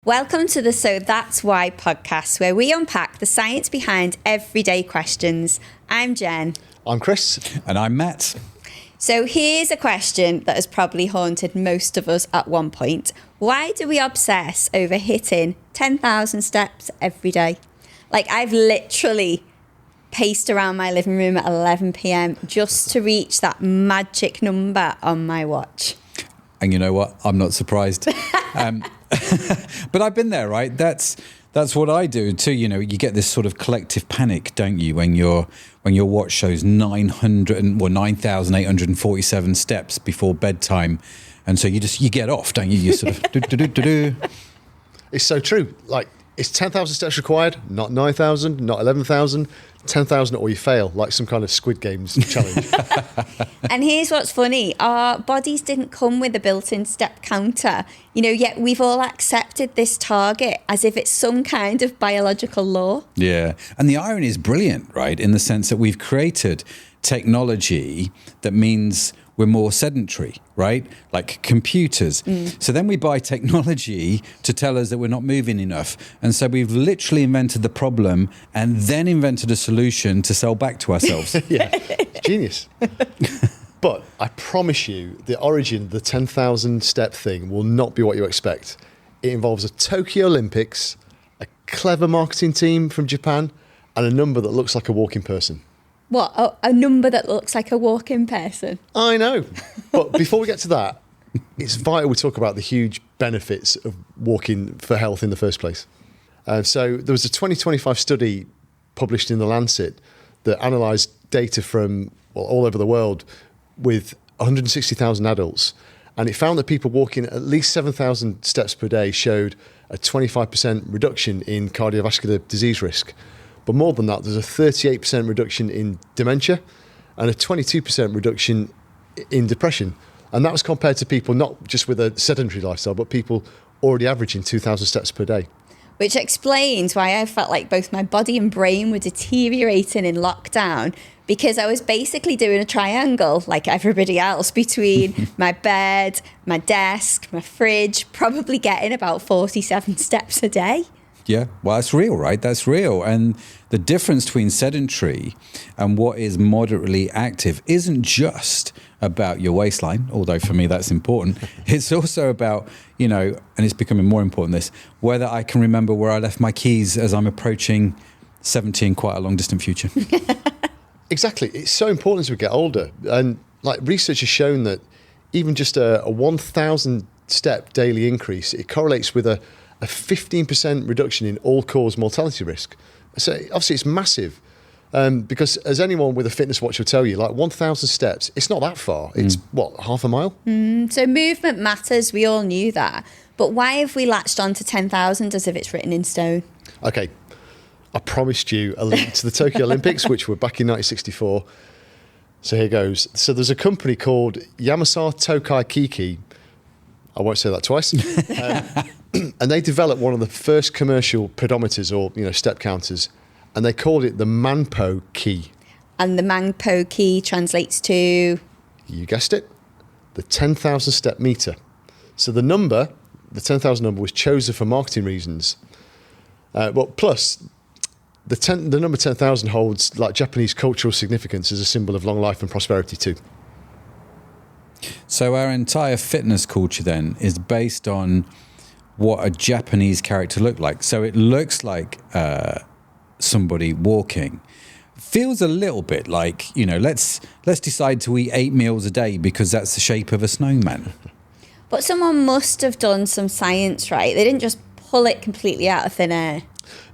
Welcome to the So That's Why podcast, where we unpack the science behind everyday questions. I'm Jen. I'm Chris. And I'm Matt. So here's a question that has probably haunted most of us at one point. Why do we obsess over hitting 10,000 steps every day? Like, I've literally paced around my living room at 11 p.m. just to reach that magic number on my watch. And you know what? I'm not surprised. But I've been there, right? That's what I do too. You know, you get this sort of collective panic, don't you, when your watch shows 9,847 steps before bedtime, and so you get off, don't you? You sort of do. It's so true. Like, it's 10,000 steps required, not 9,000, not 11,000, 10,000 or you fail, like some kind of Squid Games challenge. And here's what's funny. Our bodies didn't come with a built-in step counter, yet we've all accepted this target as if it's some kind of biological law. Yeah. And the irony is brilliant, right? In the sense that we've created technology that means we're more sedentary, right? Like computers. So then we buy technology to tell us that we're not moving enough. And so we've literally invented the problem and then invented a solution to sell back to ourselves. Yeah, genius. But I promise you, the origin of the 10,000 step thing will not be what you expect. It involves a Tokyo Olympics, a clever marketing team from Japan, and a number that looks like a walking person. What, a number that looks like a walking person? I know. But before we get to that, it's vital we talk about the huge benefits of walking for health in the first place. So there was a 2025 study published in the Lancet that analysed data from all over the world with 160,000 adults. And it found that people walking at least 7,000 steps per day showed a 25% reduction in cardiovascular disease risk. But more than that, there's a 38% reduction in dementia and a 22% reduction in depression. And that was compared to people not just with a sedentary lifestyle, but people already averaging 2,000 steps per day. Which explains why I felt like both my body and brain were deteriorating in lockdown, because I was basically doing a triangle like everybody else between my bed, my desk, my fridge, probably getting about 47 steps a day. Yeah, well, that's real, right? That's real. And the difference between sedentary and what is moderately active isn't just about your waistline, although for me that's important. It's also about, and it's becoming more important, this, whether I can remember where I left my keys as I'm approaching 70 in quite a long distant future. Exactly. It's so important as we get older. And like research has shown that even just a 1,000 step daily increase, it correlates with a 15% reduction in all-cause mortality risk. So obviously it's massive because as anyone with a fitness watch will tell you, like 1,000 steps, it's not that far. It's half a mile? So movement matters. We all knew that. But why have we latched on to 10,000 as if it's written in stone? Okay, I promised you a link to the Tokyo Olympics, which were back in 1964. So here goes. So there's a company called Yamasa Tokai Kiki. I won't say that twice. And they developed one of the first commercial pedometers or step counters, and they called it the Manpo key. And the Manpo key translates to? You guessed it, the 10,000 step meter. So the 10,000 number was chosen for marketing reasons. Plus the number 10,000 holds like Japanese cultural significance as a symbol of long life and prosperity too. So our entire fitness culture then is based on what a Japanese character looked like. So it looks like somebody walking. Feels a little bit like, let's decide to eat 8 meals a day because that's the shape of a snowman. But someone must have done some science, right? They didn't just pull it completely out of thin air.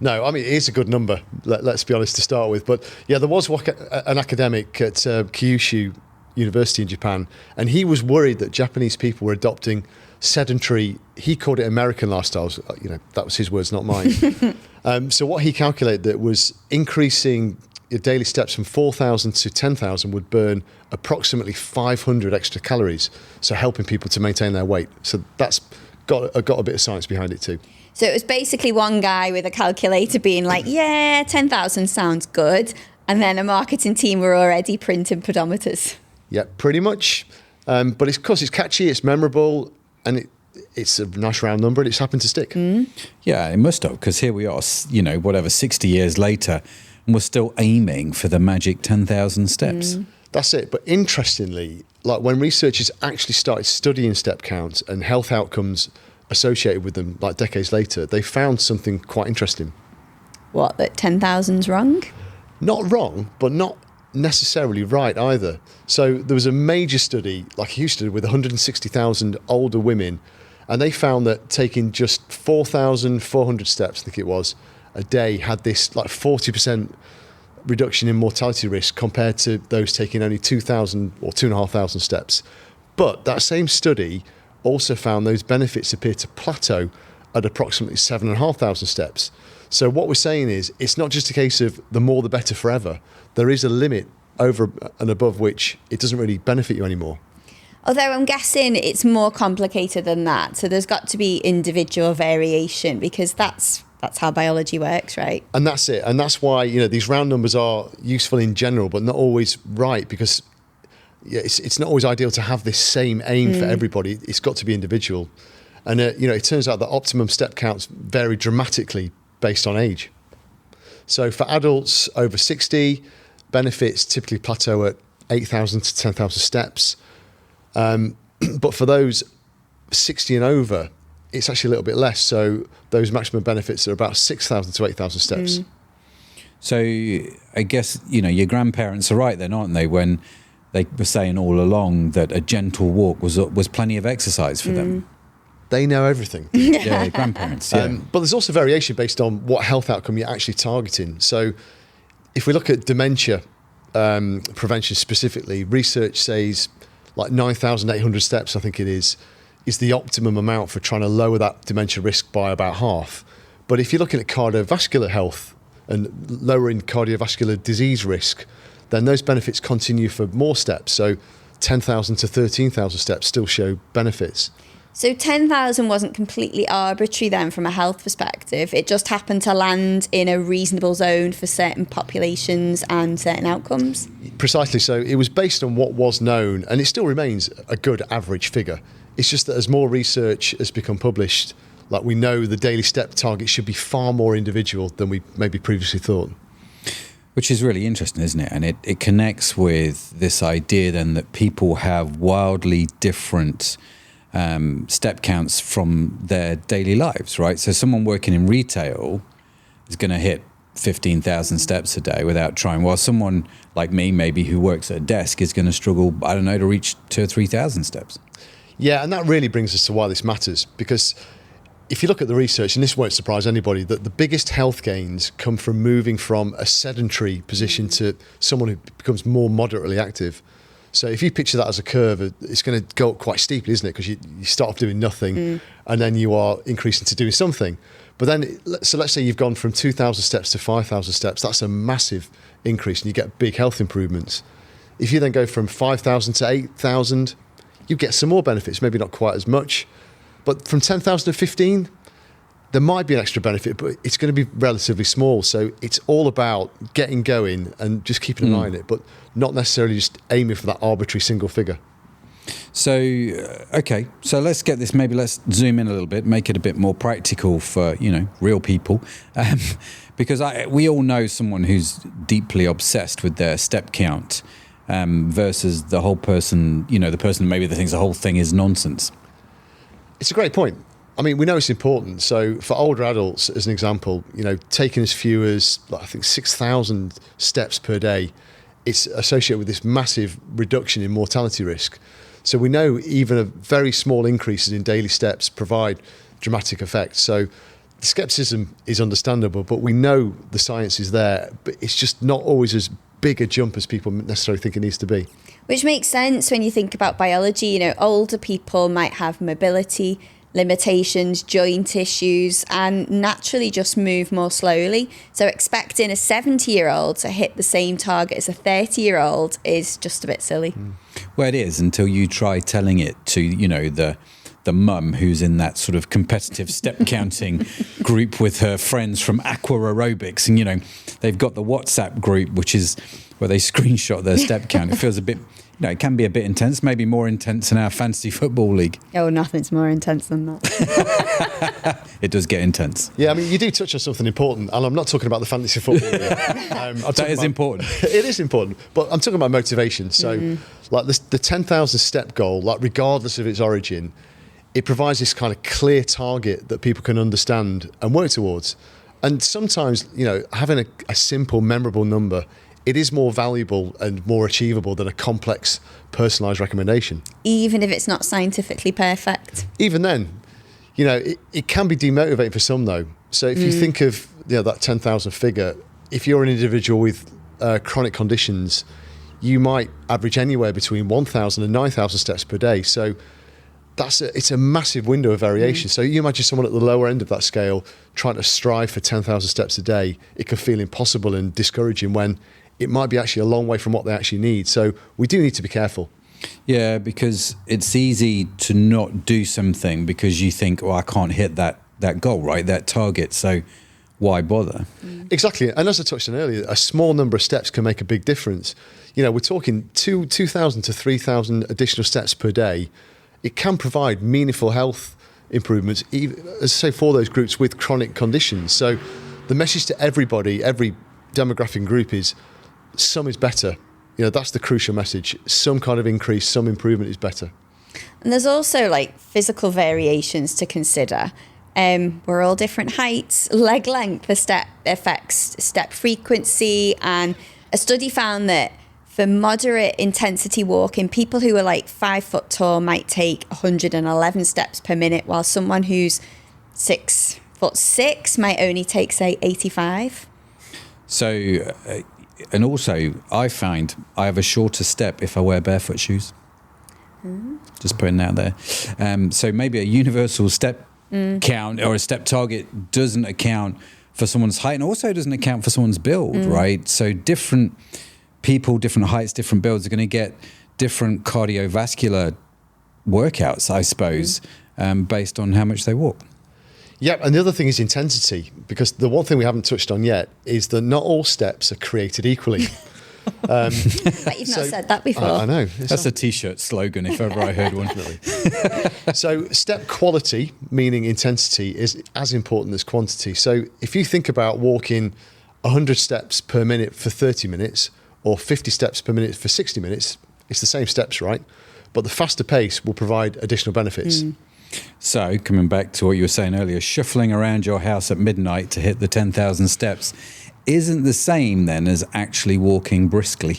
No, I mean, it is a good number, let's be honest, to start with. But yeah, there was an academic at Kyushu University in Japan, and he was worried that Japanese people were adopting sedentary, he called it American lifestyles, that was his words, not mine. So what he calculated that was increasing your daily steps from 4,000 to 10,000 would burn approximately 500 extra calories, so helping people to maintain their weight. So that's got a bit of science behind it too. So it was basically one guy with a calculator being like, yeah, 10,000 sounds good. And then a marketing team were already printing pedometers. Yeah, pretty much. But it's catchy, it's memorable, and it's a nice round number and it's happened to stick. Yeah, it must have, because here we are, 60 years later, and we're still aiming for the magic 10,000 steps. That's it. But interestingly, like when researchers actually started studying step counts and health outcomes associated with them, like decades later, they found something quite interesting. What, that 10,000's wrong? Not wrong, but not necessarily right either. So there was a major study, like a huge study, with 160,000 older women, and they found that taking just 4,400 steps, I think it was, a day had this like 40% reduction in mortality risk compared to those taking only 2,000 or 2,500 steps. But that same study also found those benefits appear to plateau at approximately 7,500 steps. So what we're saying is, it's not just a case of the more the better forever. There is a limit over and above which it doesn't really benefit you anymore. Although I'm guessing it's more complicated than that. So there's got to be individual variation, because that's how biology works, right? And that's it. And that's why, these round numbers are useful in general, but not always right, because it's not always ideal to have this same aim for everybody. It's got to be individual. And, it turns out that optimum step counts vary dramatically based on age. So for adults over 60, benefits typically plateau at 8,000 to 10,000 steps. But for those 60 and over, it's actually a little bit less. So those maximum benefits are about 6,000 to 8,000 steps. So I guess, your grandparents are right then, aren't they, when they were saying all along that a gentle walk was plenty of exercise for them. They know everything. Yeah, grandparents. Yeah. But there's also variation based on what health outcome you're actually targeting. So if we look at dementia prevention specifically, research says like 9,800 steps, I think it is the optimum amount for trying to lower that dementia risk by about half. But if you're looking at cardiovascular health and lowering cardiovascular disease risk, then those benefits continue for more steps. So 10,000 to 13,000 steps still show benefits. So 10,000 wasn't completely arbitrary then from a health perspective. It just happened to land in a reasonable zone for certain populations and certain outcomes? Precisely. So it was based on what was known, and it still remains a good average figure. It's just that as more research has become published, like we know the daily step target should be far more individual than we maybe previously thought. Which is really interesting, isn't it? And it connects with this idea then that people have wildly different step counts from their daily lives, right? So someone working in retail is going to hit 15,000 steps a day without trying, while someone like me, maybe who works at a desk, is going to struggle, I don't know, to reach 2,000 or 3,000 steps. Yeah, and that really brings us to why this matters, because if you look at the research, and this won't surprise anybody, that the biggest health gains come from moving from a sedentary position to someone who becomes more moderately active. So if you picture that as a curve, it's going to go up quite steeply, isn't it? Because you start off doing nothing and then you are increasing to doing something. But then, so let's say you've gone from 2,000 steps to 5,000 steps. That's a massive increase and you get big health improvements. If you then go from 5,000 to 8,000, you get some more benefits, maybe not quite as much. But from 10,000 to 15, there might be an extra benefit, but it's going to be relatively small. So it's all about getting going and just keeping an eye on it, but not necessarily just aiming for that arbitrary single figure. So, okay, so let's get this, maybe let's zoom in a little bit, make it a bit more practical for, real people. Because we all know someone who's deeply obsessed with their step count versus the whole person, the person maybe that thinks the whole thing is nonsense. It's a great point. I mean, we know it's important. So for older adults, as an example, taking as few as, I think, 6,000 steps per day, it's associated with this massive reduction in mortality risk. So we know even a very small increases in daily steps provide dramatic effects. So the skepticism is understandable, but we know the science is there, but it's just not always as big a jump as people necessarily think it needs to be. Which makes sense when you think about biology. Older people might have mobility limitations, joint issues, and naturally just move more slowly. So expecting a 70-year-old to hit the same target as a 30-year-old is just a bit silly. Well, it is, until you try telling it to, the mum who's in that sort of competitive step counting group with her friends from aqua aerobics, and they've got the WhatsApp group, which is where they screenshot their step count. It feels a bit it can be a bit intense, maybe more intense in our fantasy football league. Oh, nothing's more intense than that. It does get intense. Yeah, I mean, you do touch on something important, and I'm not talking about the fantasy football league. That is important. It is important, but I'm talking about motivation. So, like the 10,000 step goal, like regardless of its origin, it provides this kind of clear target that people can understand and work towards. And sometimes, having a simple, memorable number, it is more valuable and more achievable than a complex, personalised recommendation. Even if it's not scientifically perfect. Even then, it can be demotivating for some, though. So if you think of that 10,000 figure, if you're an individual with chronic conditions, you might average anywhere between 1,000 and 9,000 steps per day. So it's a massive window of variation. So you imagine someone at the lower end of that scale trying to strive for 10,000 steps a day. It can feel impossible and discouraging when it might be actually a long way from what they actually need. So we do need to be careful. Yeah, because it's easy to not do something because you think, I can't hit that goal, right? That target. So why bother? Exactly. And as I touched on earlier, a small number of steps can make a big difference. We're talking 2,000 to 3,000 additional steps per day. It can provide meaningful health improvements, even, as I say, for those groups with chronic conditions. So the message to everybody, every demographic group is some is better. That's the crucial message. Some kind of increase, some improvement is better. And there's also physical variations to consider. We're all different heights, leg length affects step frequency. And a study found that for moderate intensity walking, people who are 5 foot tall might take 111 steps per minute, while someone who's 6'6" might only take, say, 85. So, and also I find I have a shorter step if I wear barefoot shoes. Just putting that out there. So maybe a universal step count or a step target doesn't account for someone's height, and also doesn't account for someone's build, right? So different people, different heights, different builds are going to get different cardiovascular workouts, I suppose, based on how much they walk. Yeah, and the other thing is intensity, because the one thing we haven't touched on yet is that not all steps are created equally. But you've not said that before. I know. That's a T-shirt slogan, if ever I heard one. So step quality, meaning intensity, is as important as quantity. So if you think about walking 100 steps per minute for 30 minutes or 50 steps per minute for 60 minutes, it's the same steps, right? But the faster pace will provide additional benefits. So, coming back to what you were saying earlier, shuffling around your house at midnight to hit the 10,000 steps isn't the same then as actually walking briskly.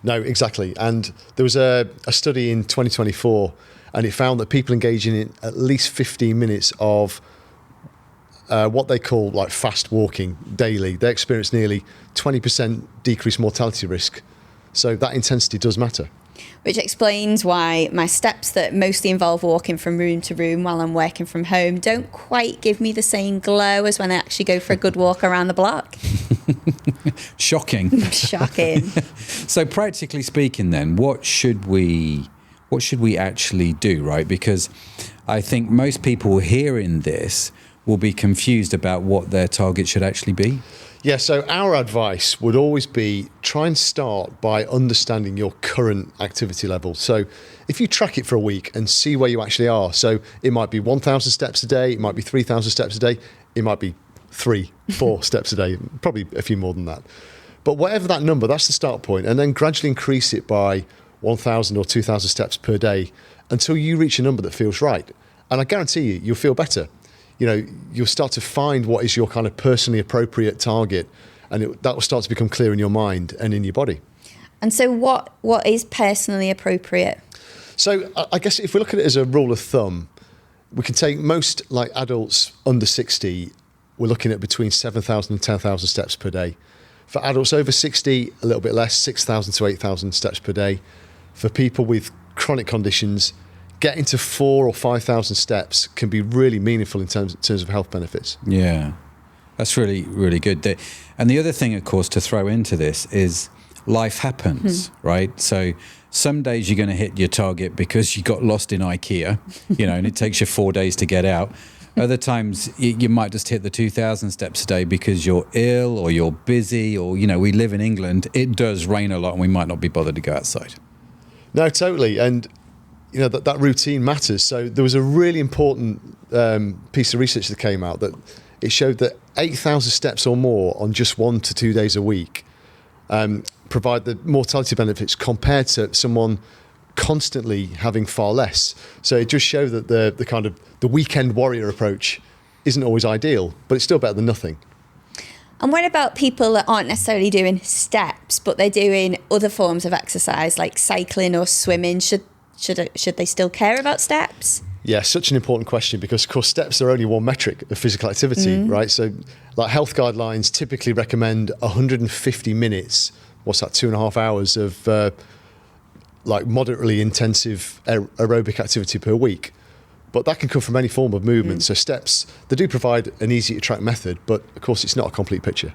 No, exactly. And there was a study in 2024, and it found that people engaging in at least 15 minutes of what they call fast walking daily, they experience nearly 20% decreased mortality risk. So that intensity does matter. Which explains why my steps that mostly involve walking from room to room while I'm working from home don't quite give me the same glow as when I actually go for a good walk around the block. Shocking. Shocking. So practically speaking then, what should we actually do, right? Because I think most people hearing this will be confused about what their target should actually be. Yeah, so our advice would always be try and start by understanding your current activity level. So if you track it for a week and see where you actually are, so it might be 1,000 steps a day, it might be 3,000 steps a day, it might be 3-4 steps a day, probably a few more than that. But whatever that number, that's the start point, and then gradually increase it by 1,000 or 2,000 steps per day until you reach a number that feels right. And I guarantee you'll feel better. You'll start to find what is your kind of personally appropriate target, and that will start to become clear in your mind and in your body. And so what is personally appropriate? So I guess if we look at it as a rule of thumb, we can take most adults under 60, we're looking at between 7,000 and 10,000 steps per day. For adults over 60, a little bit less, 6,000 to 8,000 steps per day. For people with chronic conditions, getting to 4,000 or 5,000 steps can be really meaningful in terms of health benefits. Yeah, that's really, really good. And the other thing, of course, to throw into this is life happens, right? So some days you're going to hit your target because you got lost in IKEA, and it takes you 4 days to get out. Other times you might just hit the 2,000 steps a day because you're ill or you're busy or, we live in England. It does rain a lot and we might not be bothered to go outside. No, totally. And, that routine matters. So there was a really important piece of research that came out that it showed that 8,000 steps or more on just 1 to 2 days a week provide the mortality benefits compared to someone constantly having far less. So it just showed that the kind of the weekend warrior approach isn't always ideal, but it's still better than nothing. And what about people that aren't necessarily doing steps, but they're doing other forms of exercise like cycling or swimming? Should they still care about steps? Yeah, such an important question because, of course, steps are only one metric of physical activity, right? So, like health guidelines typically recommend 150 minutes, what's that, 2.5 hours of like moderately intensive aerobic activity per week. But that can come from any form of movement. So steps, they do provide an easy to track method, but of course it's not a complete picture.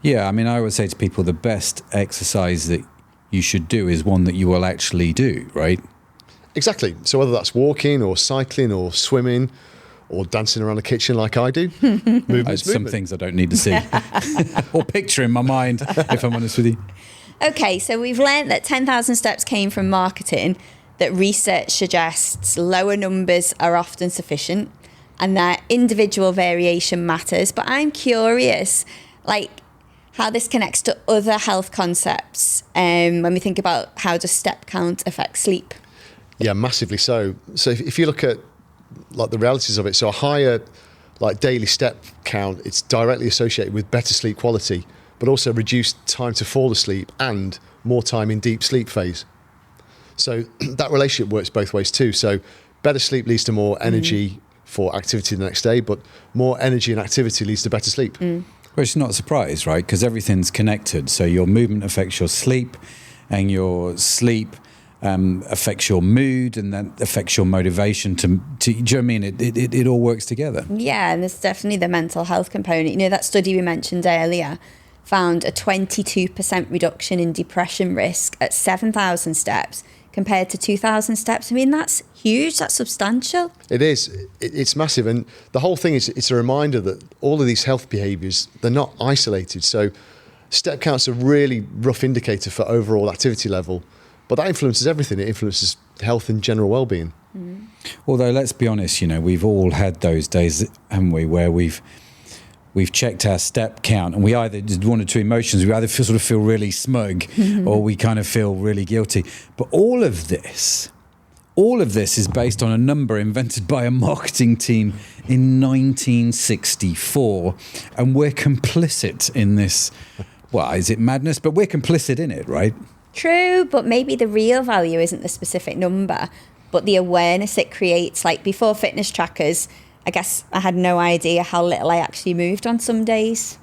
Yeah, I mean, I would say to people the best exercise that you should do is one that you will actually do, right? Exactly. So whether that's walking or cycling or swimming or dancing around the kitchen like I do, movement's Some movement. things I don't need to see or picture in my mind, if I'm honest with you. Okay, so we've learned that 10,000 steps came from marketing, that research suggests lower numbers are often sufficient and that individual variation matters. But I'm curious, like, how this connects to other health concepts when we think about how does step count affect sleep? Yeah, massively so. So if you look at like the realities of it, so a higher like daily step count, it's directly associated with better sleep quality, but also reduced time to fall asleep and more time in deep sleep phase. So that relationship works both ways too. So better sleep leads to more energy for activity the next day, but more energy and activity leads to better sleep. Well, it's not a surprise, right? Because everything's connected. So your movement affects your sleep, and your sleep affects your mood, and that affects your motivation to do you know what I mean? It all works together. Yeah, and there's definitely the mental health component. You know, that study we mentioned earlier found a 22% reduction in depression risk at 7,000 steps compared to 2,000 steps. I mean, that's huge, that's substantial. It is. It's massive. And the whole thing is, it's a reminder that all of these health behaviours, they're not isolated. So step count's a really rough indicator for overall activity level, but that influences everything. It influences health and general well-being. Although, let's be honest, we've all had those days, haven't we, where we've checked our step count and we either did one or two emotions. We either feel really smug or we kind of feel really guilty. But all of this is based on a number invented by a marketing team in 1964. And we're complicit in this. Well, is it madness? But we're complicit in it, right? True, but maybe the real value isn't the specific number, but the awareness it creates. Like before fitness trackers, I guess I had no idea how little I actually moved on some days.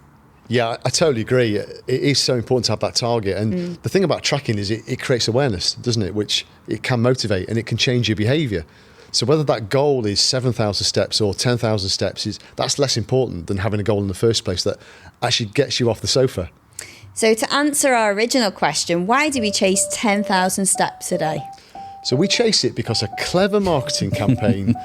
Yeah, I totally agree. It is so important to have that target. And the thing about tracking is it creates awareness, doesn't it? Which it can motivate and it can change your behaviour. So whether that goal is 7,000 steps or 10,000 steps, that's less important than having a goal in the first place that actually gets you off the sofa. So to answer our original question, why do we chase 10,000 steps a day? So we chase it because a clever marketing campaign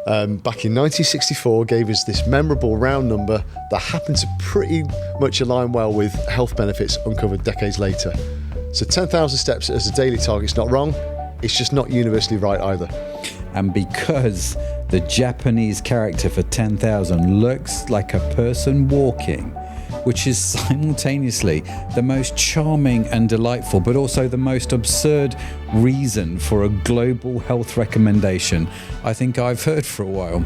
back in 1964 gave us this memorable round number that happened to pretty much align well with health benefits uncovered decades later. So 10,000 steps as a daily target is not wrong, it's just not universally right either. And because the Japanese character for 10,000 looks like a person walking, which is simultaneously the most charming and delightful, but also the most absurd reason for a global health recommendation I think I've heard for a while.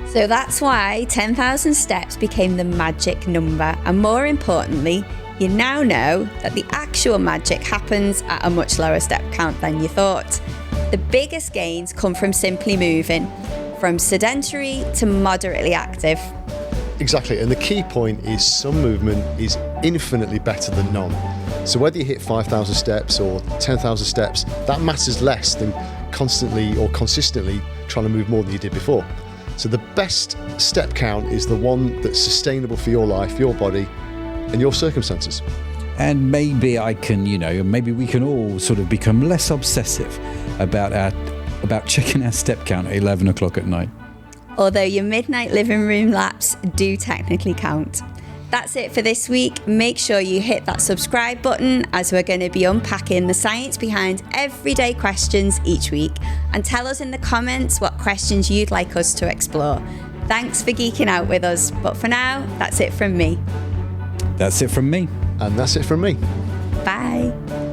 So that's why 10,000 steps became the magic number. And more importantly, you now know that the actual magic happens at a much lower step count than you thought. The biggest gains come from simply moving, from sedentary to moderately active. Exactly, and the key point is some movement is infinitely better than none. So whether you hit 5,000 steps or 10,000 steps, that matters less than constantly or consistently trying to move more than you did before. So the best step count is the one that's sustainable for your life, your body, and your circumstances. And maybe maybe we can all sort of become less obsessive about checking our step count at 11 o'clock at night. Although your midnight living room laps do technically count. That's it for this week. Make sure you hit that subscribe button, as we're going to be unpacking the science behind everyday questions each week. And tell us in the comments what questions you'd like us to explore. Thanks for geeking out with us. But for now, that's it from me. That's it from me. And that's it from me. Bye.